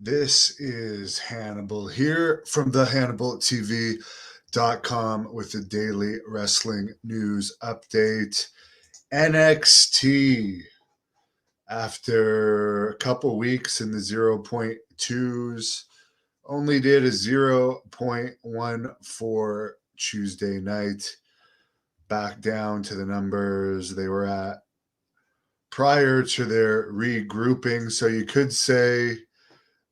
This is Hannibal here from the HannibalTV.com with the daily wrestling news update. NXT, after a couple weeks in the 0.2s, only did a 0.14 Tuesday night, back down to the numbers they were at prior to their regrouping. So you could say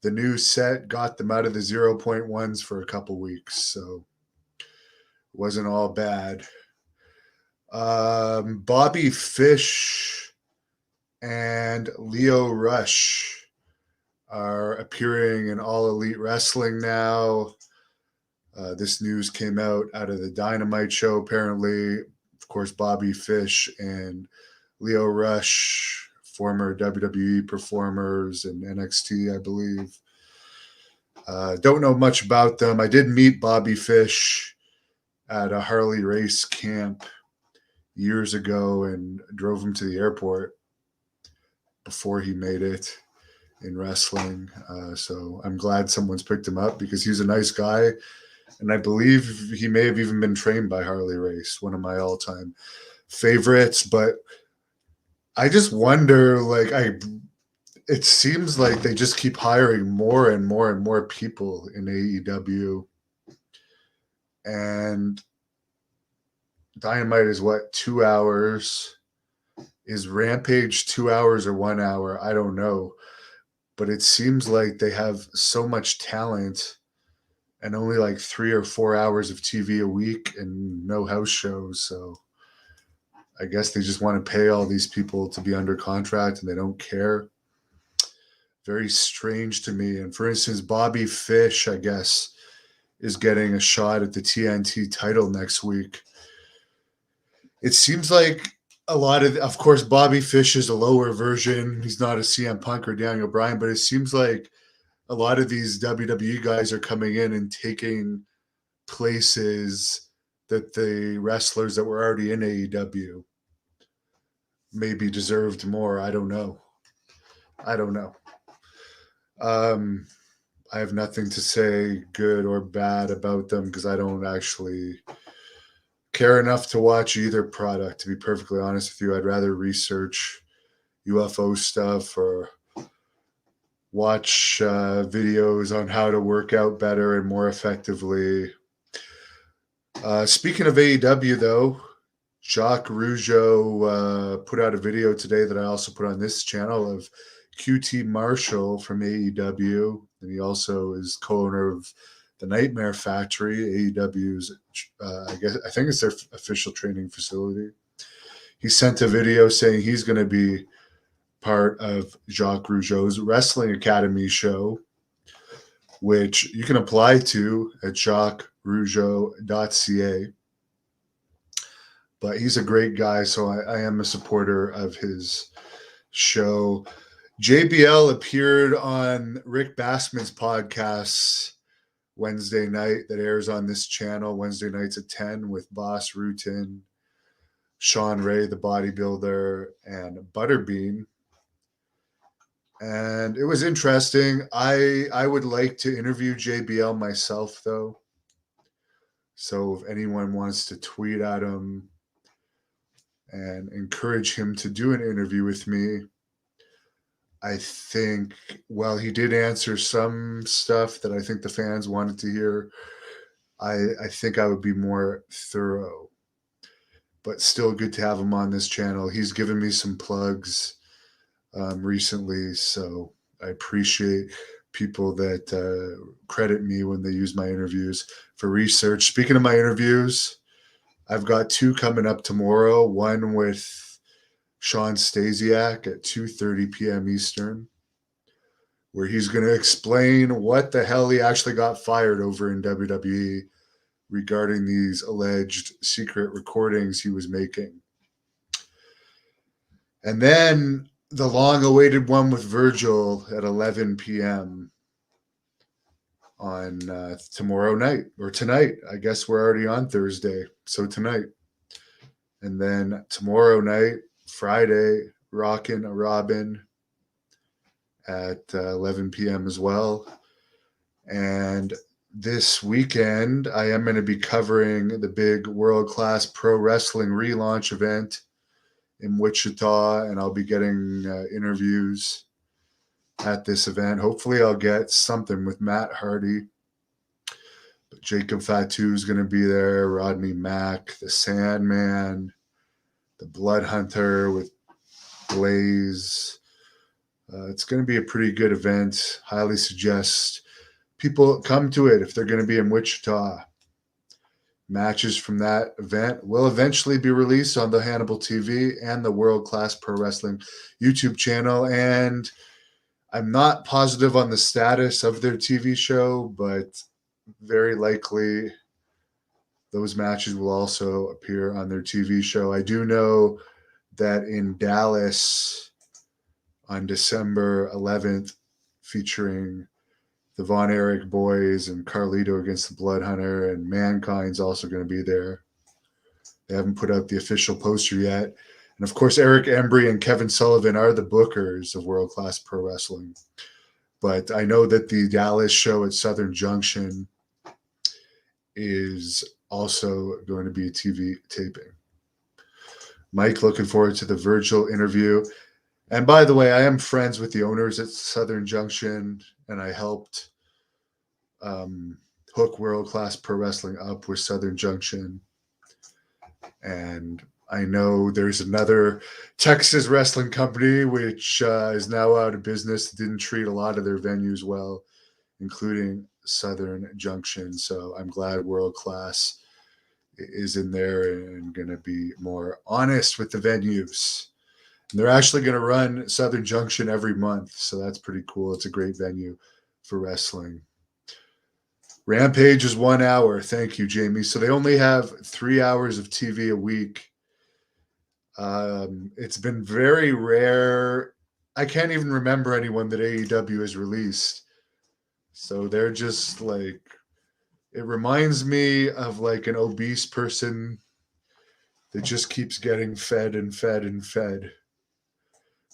the new set got them out of the 0.1s for a couple weeks, so it wasn't all bad. Bobby Fish and Lio Rush are appearing in All Elite Wrestling now. This news came out of the Dynamite show, apparently. Of course, Bobby Fish and Lio Rush, former WWE performers in NXT, I believe. Don't know much about them. I did meet Bobby Fish at a Harley race camp years ago and drove him to the airport before he made it in wrestling. So I'm glad someone's picked him up because he's a nice guy. And I believe he may have even been trained by Harley Race, one of my all-time favorites. But I just wonder, it seems like they just keep hiring more and more and more people in AEW. And Dynamite is what, 2 hours? Is Rampage 2 hours or 1 hour? I don't know. But it seems like they have so much talent and only like 3 or 4 hours of TV a week and no house shows. So I guess they just want to pay all these people to be under contract and they don't care. Very strange to me. And for instance, Bobby Fish, I guess, is getting a shot at the TNT title next week. It seems like a lot of course, Bobby Fish is a lower version. He's not a CM Punk or Daniel Bryan, but it seems like a lot of these WWE guys are coming in and taking places that the wrestlers that were already in AEW maybe deserved more. I don't know. I have nothing to say good or bad about them because I don't actually care enough to watch either product, to be perfectly honest with you. I'd rather research UFO stuff or watch videos on how to work out better and more effectively. Speaking of AEW, though, Jacques Rougeau put out a video today that I also put on this channel of QT Marshall from AEW, and he also is co-owner of the Nightmare Factory, AEW's, I think it's their official training facility. He sent a video saying he's going to be part of Jacques Rougeau's Wrestling Academy show, which you can apply to at jacquesrougeau.ca. But he's a great guy, so I am a supporter of his show. JBL appeared on Rick Bassman's podcast Wednesday night that airs on this channel, Wednesday nights at 10, with Boss Rutin, Sean Ray, the bodybuilder, and Butterbean. And it was interesting. I would like to interview JBL myself, though. So if anyone wants to tweet at him and encourage him to do an interview with me, I think, well, he did answer some stuff that I think the fans wanted to hear. I think I would be more thorough, but still good to have him on this channel. He's given me some plugs recently, so I appreciate people that credit me when they use my interviews for research. Speaking of my interviews, I've got 2 coming up tomorrow, one with Sean Stasiak at 2:30 p.m. Eastern, where he's going to explain what the hell he actually got fired over in WWE regarding these alleged secret recordings he was making. And then the long-awaited one with Virgil at 11 p.m. on tomorrow night, or tonight. I guess we're already on Thursday, so tonight. And then tomorrow night, Friday, Rockin' a Robin at 11 p.m. as well. And this weekend, I am going to be covering the big world-class pro wrestling relaunch event in Wichita, and I'll be getting interviews at this event. Hopefully, I'll get something with Matt Hardy. But Jacob Fatu is going to be there, Rodney Mack, the Sandman, the Blood Hunter with Blaze. It's going to be a pretty good event. Highly suggest people come to it if they're going to be in Wichita. Matches from that event will eventually be released on the Hannibal TV and the World Class Pro Wrestling YouTube channel. And I'm not positive on the status of their TV show, but very likely those matches will also appear on their TV show. I do know that in Dallas on December 11th, featuring the Von Erich boys and Carlito against the Blood Hunter, and Mankind's also going to be there. They haven't put out the official poster yet. And of course, Eric Embry and Kevin Sullivan are the bookers of World Class Pro Wrestling. But I know that the Dallas show at Southern Junction is also going to be a TV taping. Mike, looking forward to the Virgil interview. And by the way, I am friends with the owners at Southern Junction, and I helped hook World Class Pro Wrestling up with Southern Junction. And I know there's another Texas wrestling company which is now out of business, didn't treat a lot of their venues well, including Southern Junction. So I'm glad World Class is in there and going to be more honest with the venues. And they're actually going to run Southern Junction every month, so that's pretty cool. It's a great venue for wrestling. Rampage is 1 hour. Thank you, Jamie. So they only have 3 hours of TV a week. It's been very rare. I can't even remember anyone that AEW has released. So they're just like, it reminds me of like an obese person that just keeps getting fed and fed and fed.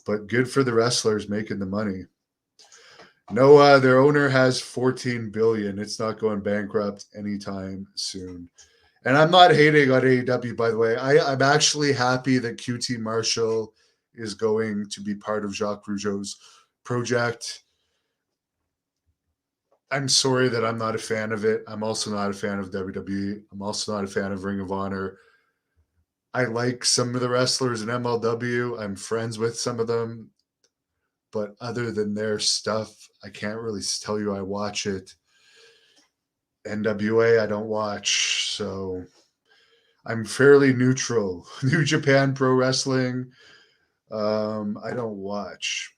But good for the wrestlers making the money. No, their owner has $14 billion. It's not going bankrupt anytime soon. And I'm not hating on AEW, by the way. I'm actually happy that QT Marshall is going to be part of Jacques Rougeau's project. I'm sorry that I'm not a fan of it. I'm also not a fan of WWE. I'm also not a fan of Ring of Honor. I like some of the wrestlers in MLW. I'm friends with some of them. But other than their stuff, I can't really tell you I watch it. NWA, I don't watch. So I'm fairly neutral. New Japan Pro Wrestling, I don't watch.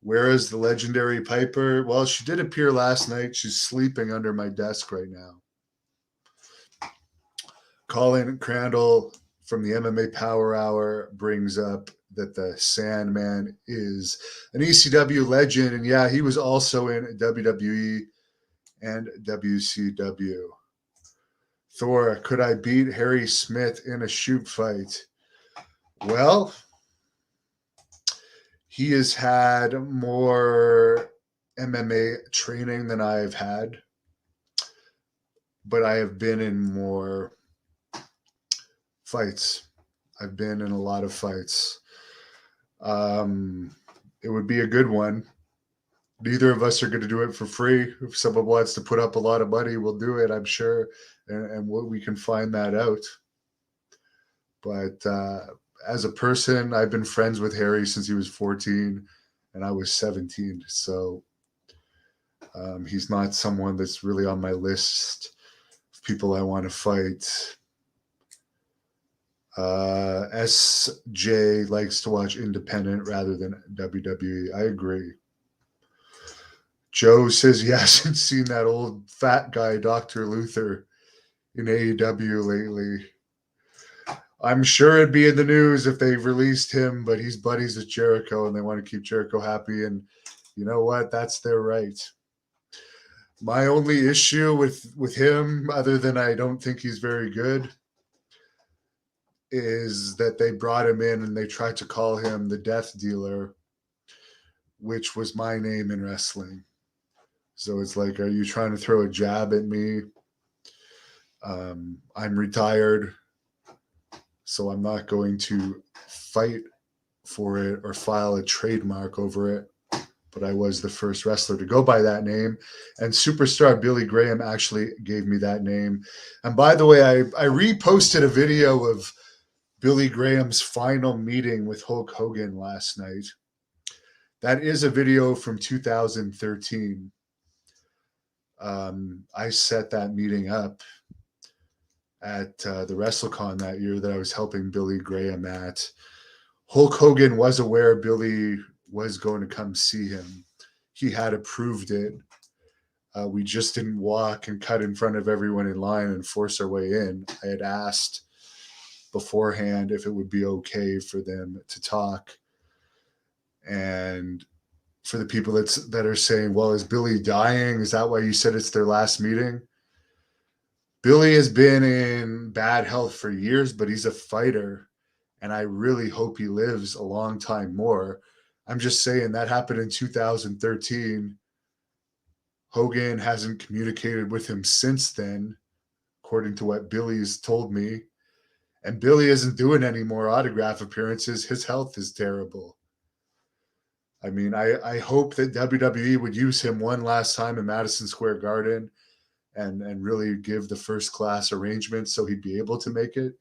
Where is the legendary Piper? Well, she did appear last night. She's sleeping under my desk right now. Colin Crandall from the MMA Power Hour brings up that the Sandman is an ECW legend. And yeah, he was also in WWE and WCW. Thor, could I beat Harry Smith in a shoot fight? Well, he has had more MMA training than I've had, but I have been in more fights. I've been in a lot of fights. It would be a good one. Neither of us are going to do it for free. If someone wants to put up a lot of money, we'll do it, I'm sure, and we can find that out. But as a person, I've been friends with Harry since he was 14 and I was 17. So he's not someone that's really on my list of people I want to fight. SJ likes to watch independent rather than WWE. I agree. Joe says he hasn't seen that old fat guy, Dr. Luther, in AEW lately. I'm sure it'd be in the news if they released him, but he's buddies with Jericho and they want to keep Jericho happy. And you know what? That's their right. My only issue with him, other than I don't think he's very good, is that they brought him in and they tried to call him the death dealer which was my name in wrestling. So it's like, are you trying to throw a jab at me? I'm retired, so I'm not going to fight for it or file a trademark over it. But I was the first wrestler to go by that name. And superstar Billy Graham actually gave me that name. And by the way, I reposted a video of Billy Graham's final meeting with Hulk Hogan last night. That is a video from 2013. I set that meeting up at the WrestleCon that year that I was helping Billy Graham at. Hulk Hogan was aware Billy was going to come see him. He had approved it. We just didn't walk and cut in front of everyone in line and force our way in. I had asked beforehand if it would be okay for them to talk. And for the people that are saying, well, is Billy dying? Is that why you said it's their last meeting? Billy has been in bad health for years, but he's a fighter. And I really hope he lives a long time more. I'm just saying that happened in 2013. Hogan hasn't communicated with him since then, according to what Billy's told me. And Billy isn't doing any more autograph appearances. His health is terrible. I mean, I hope that WWE would use him one last time in Madison Square Garden and really give the first class arrangement so he'd be able to make it.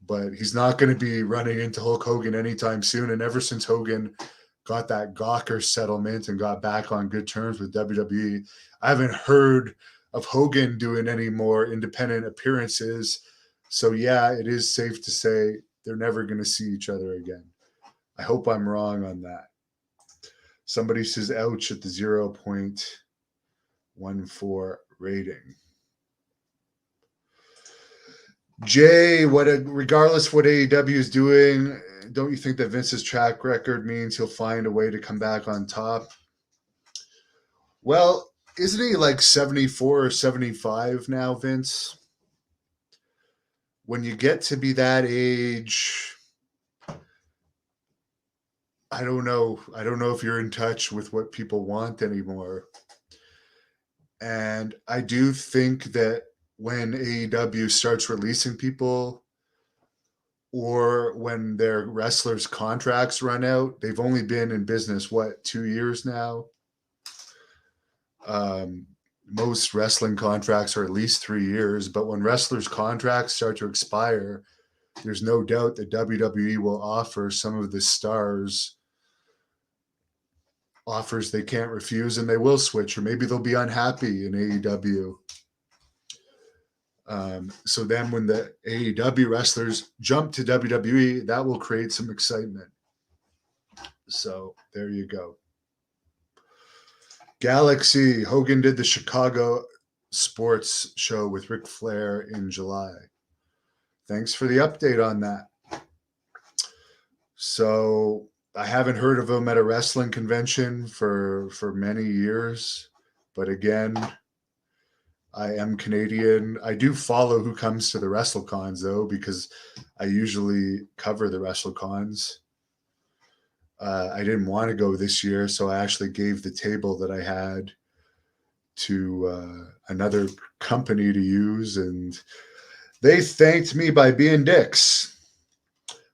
But he's not going to be running into Hulk Hogan anytime soon. And ever since Hogan got that Gawker settlement and got back on good terms with WWE, I haven't heard of Hogan doing any more independent appearances. So yeah, it is safe to say they're never going to see each other again. I hope I'm wrong on that. Somebody says ouch at the 0.14 rating. Jay, regardless of what AEW is doing, don't you think that Vince's track record means he'll find a way to come back on top? Well, isn't he like 74 or 75 now, Vince? When you get to be that age, I don't know. I don't know if you're in touch with what people want anymore. And I do think that when AEW starts releasing people or when their wrestlers' contracts run out, they've only been in business, 2 years now? Most wrestling contracts are at least 3 years, but when wrestlers' contracts start to expire, there's no doubt that WWE will offer some of the stars offers they can't refuse, and they will switch, or maybe they'll be unhappy in AEW. So then when the AEW wrestlers jump to WWE, that will create some excitement. So there you go. Galaxy, Hogan did the Chicago sports show with Ric Flair in July. Thanks for the update on that. So I haven't heard of him at a wrestling convention for many years. But again, I am Canadian. I do follow who comes to the WrestleCons, though, because I usually cover the WrestleCons. I didn't want to go this year, so I actually gave the table that I had to another company to use, and they thanked me by being dicks.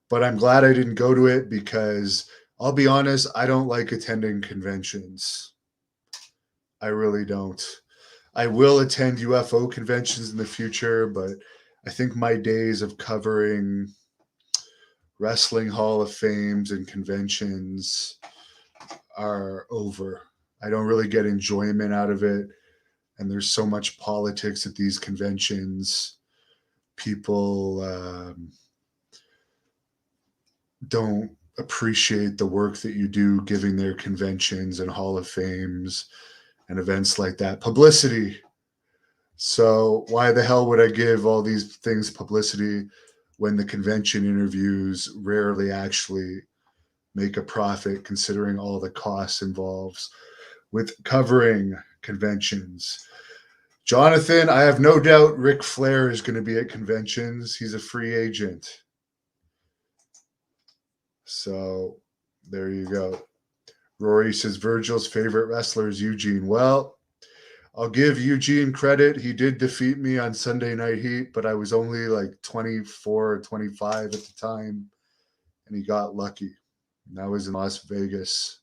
But I'm glad I didn't go to it because I'll be honest, I don't like attending conventions. I really don't. I will attend UFO conventions in the future, but I think my days of covering Wrestling Hall of Fames and conventions are over. I don't really get enjoyment out of it. And there's so much politics at these conventions. People don't appreciate the work that you do giving their conventions and Hall of Fames and events like that. Publicity. So why the hell would I give all these things publicity when the convention interviews rarely actually make a profit, considering all the costs involved with covering conventions? Jonathan, I have no doubt Ric Flair is going to be at conventions. He's a free agent. So there you go. Rory says Virgil's favorite wrestler is Eugene. Well, I'll give Eugene credit. He did defeat me on Sunday Night Heat, but I was only like 24 or 25 at the time, and he got lucky. And that was in Las Vegas.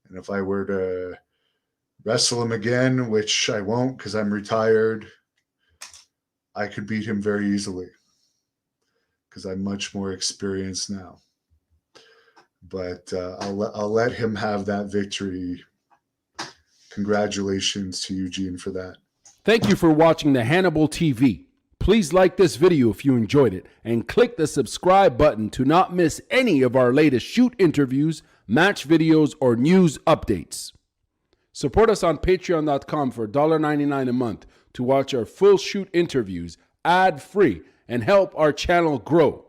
And if I were to wrestle him again, which I won't because I'm retired, I could beat him very easily because I'm much more experienced now. But I'll let him have that victory. Congratulations to Eugene for that. Thank you for watching the Hannibal TV. Please like this video if you enjoyed it and click the subscribe button to not miss any of our latest shoot interviews, match videos, or news updates. Support us on patreon.com for $1.99 a month to watch our full shoot interviews ad-free and help our channel grow.